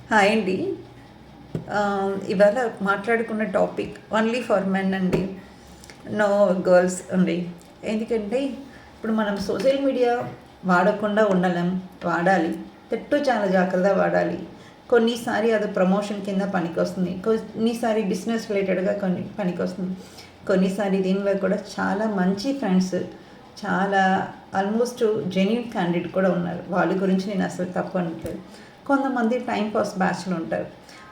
Hi అండి. ఇవాళ మాట్లాడుకున్న టాపిక్ ఓన్లీ ఫర్ మెన్ అండి, నో గర్ల్స్ అండి. ఎందుకంటే ఇప్పుడు మనం సోషల్ మీడియా వాడకుండా ఉండలేం, వాడాలి. చాలా జాగ్రత్తగా వాడాలి. కొన్నిసారి అది ప్రమోషన్ కింద పనికొస్తుంది, కొన్నిసారి బిజినెస్ రిలేటెడ్గా పనికొస్తుంది, కొన్నిసారి దీనిలో కూడా చాలా మంచి ఫ్రెండ్స్, చాలా ఆల్మోస్ట్ జెన్యున్ క్యాండిడేట్ కూడా ఉన్నారు. వాళ్ళ గురించి నేను అసలు తప్పు అనట్లేదు. కొంతమంది టైంపాస్ బ్యాచ్లు ఉంటారు.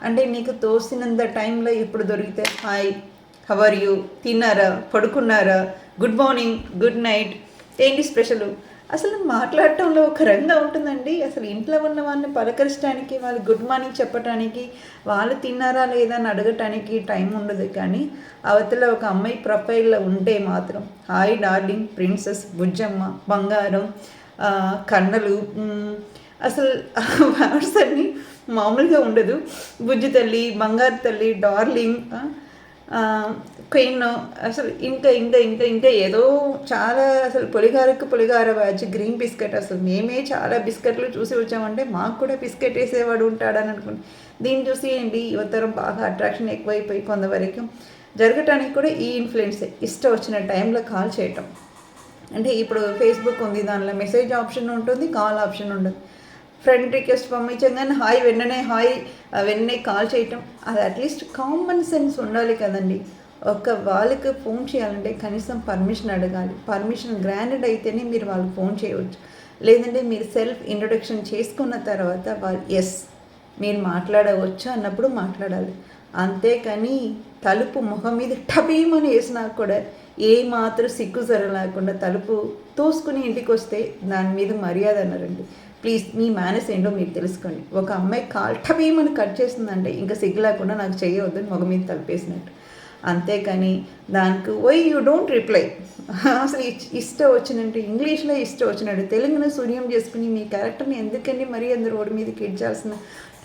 అంటే నీకు తోసినంత టైంలో ఎప్పుడు దొరికితే హాయ్, హౌ ఆర్ యూ, తిన్నారా, పడుకున్నారా, గుడ్ మార్నింగ్, గుడ్ నైట్, ఏంటి స్పెషల్, అసలు మాట్లాడటంలో ఒక రంగా ఉంటుందండి. అసలు ఇంట్లో ఉన్న వాళ్ళని పలకరించడానికి, వాళ్ళు గుడ్ మార్నింగ్ చెప్పడానికి, వాళ్ళు తిన్నారా లేదా అని అడగటానికి టైం ఉండదు. కానీ అవతల ఒక అమ్మాయి ప్రొఫైల్లో ఉంటే మాత్రం హాయ్ డార్లింగ్, ప్రిన్సెస్, బుజ్జమ్మ, బంగారం, కన్నలు, అసలు వర్డ్స్ అన్నీ మామూలుగా ఉండదు. బుజ్జి తల్లి, బంగారు తల్లి, డార్లింగ్, క్వీన్, అసలు ఇంకా ఇంకా ఇంకా ఇంకా ఏదో చాలా, అసలు పులిహార బ్యాచ్, గ్రీన్ బిస్కెట్. అసలు మేమే చాలా బిస్కెట్లు చూసి వచ్చామంటే మాకు కూడా బిస్కెట్ వేసేవాడు ఉంటాడని అనుకుని దీన్ని చూసి ఏంటి యువతరం బాగా అట్రాక్షన్ ఎక్కువైపోయి కొంతవరకు జరగటానికి కూడా ఈ ఇన్ఫ్లుయెన్సే. ఇష్టం వచ్చిన టైంలో కాల్ చేయటం. అంటే ఇప్పుడు ఫేస్బుక్ ఉంది, దానిలో మెసేజ్ ఆప్షన్ ఉంటుంది, కాల్ ఆప్షన్ ఉంటుంది. ఫ్రెండ్ రిక్వెస్ట్ పంపించగానే హాయ్ వెంటనే కాల్ చేయటం, అది అట్లీస్ట్ కామన్ సెన్స్ ఉండాలి కదండి. వాళ్ళకి ఫోన్ చేయాలంటే కనీసం పర్మిషన్ అడగాలి. పర్మిషన్ గ్రాంటెడ్ అయితేనే మీరు వాళ్ళకి ఫోన్ చేయవచ్చు. లేదంటే మీరు సెల్ఫ్ ఇంట్రొడక్షన్ చేసుకున్న తర్వాత వాళ్ళు ఎస్ మీరు మాట్లాడవచ్చు అన్నప్పుడు మాట్లాడాలి. అంతేకాని తలుపు ముఖం మీద టబీమని వేసినా కూడా ఏ మాత్రం సిగ్గు లేకుండా తలుపు తోసుకుని ఇంటికి వస్తే దాని మీద మర్యాద అన్నారండి. ప్లీజ్ మీ మేనస్ ఏంటో మీరు తెలుసుకోండి. ఒక అమ్మాయి కాల్ టబీమని కట్ చేస్తుందంటే ఇంకా సిగ్గు లేకుండా నాకు చేయవద్దని మొగ మీద తలిపేసినట్టు. అంతేకాని దానికి వై యూ డోంట్ రిప్లై, అసలు ఇష్టం వచ్చినట్టు ఇంగ్లీష్లో ఇష్టం వచ్చినట్టు తెలుగును శూన్యం చేసుకుని మీ క్యారెక్టర్ని ఎందుకండి మరీ అందరు రోడ్డు మీదకి ఇడ్చాల్సిన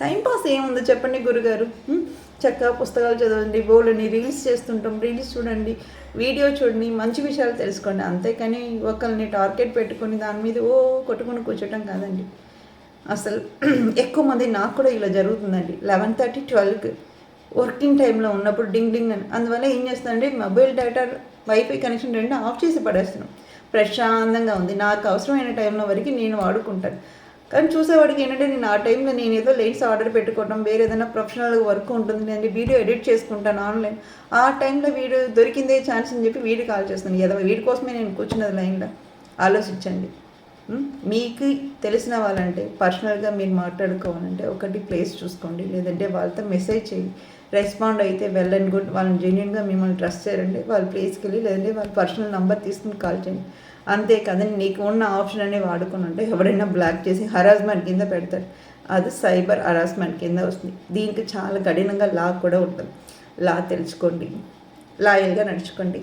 టైంపాస్ ఏముందో చెప్పండి గురుగారు. చక్కగా పుస్తకాలు చదవండి, బోల్ని రీల్స్ చేస్తుంటాం, రీల్స్ చూడండి, వీడియో చూడండి, మంచి విషయాలు తెలుసుకోండి. అంతేకాని ఒకరిని టార్గెట్ పెట్టుకొని దాని మీద కొట్టుకుని కూర్చోటం కాదండి. అసలు ఎక్కువ మంది నాకు కూడా ఇలా జరుగుతుందండి. 11:30, 12కి వర్కింగ్ టైంలో ఉన్నప్పుడు డింగ్ డింగ్ అని. అందువల్ల ఏం చేస్తానంటే మొబైల్ డేటా, వైఫై కనెక్షన్ రెండు ఆఫ్ చేసి పడేస్తున్నాం. ప్రశాంతంగా ఉంది, నాకు అవసరమైన టైంలో వరకు నేను వాడుకుంటాను. కానీ చూసేవాడికి ఏంటంటే నేను ఆ టైంలో నేను ఏదో లైట్స్ ఆర్డర్ పెట్టుకోవడం, వేరే ఏదైనా ప్రొఫెషనల్ వర్క్ ఉంటుంది, నేను వీడియో ఎడిట్ చేసుకుంటాను ఆన్లైన్. ఆ టైంలో వీడు దొరికిందే ఛాన్స్ అని చెప్పి వీడికి కాల్ చేస్తాను. ఏదో వీడి కోసమే నేను కూర్చున్నది లైన్లో. ఆలోచించండి. మీకు తెలిసిన వాళ్ళంటే పర్సనల్గా మీరు మాట్లాడుకోవాలంటే ఒకటి ప్లేస్ చూసుకోండి, లేదంటే వాళ్ళతో మెసేజ్ చేయండి. రెస్పాండ్ అయితే వెల్ అండ్ గుడ్. వాళ్ళని జెన్యున్గా మిమ్మల్ని ట్రస్ట్ చేయండి, వాళ్ళ ప్లేస్కి వెళ్ళి లేదంటే వాళ్ళ పర్సనల్ నెంబర్ తీసుకుని కాల్ చేయండి. అంతే కదండి. నీకు ఉన్న ఆప్షన్ అనే వాడుకుని ఉంటే ఎవరైనా బ్లాక్ చేసి హరాస్మెంట్ కింద పెడతాడు. అది సైబర్ హరాస్మెంట్ కింద వస్తుంది. దీనికి చాలా కఠినంగా లా కూడా ఉంటుంది. లా తెలుసుకోండి, లాయల్గా నడుచుకోండి.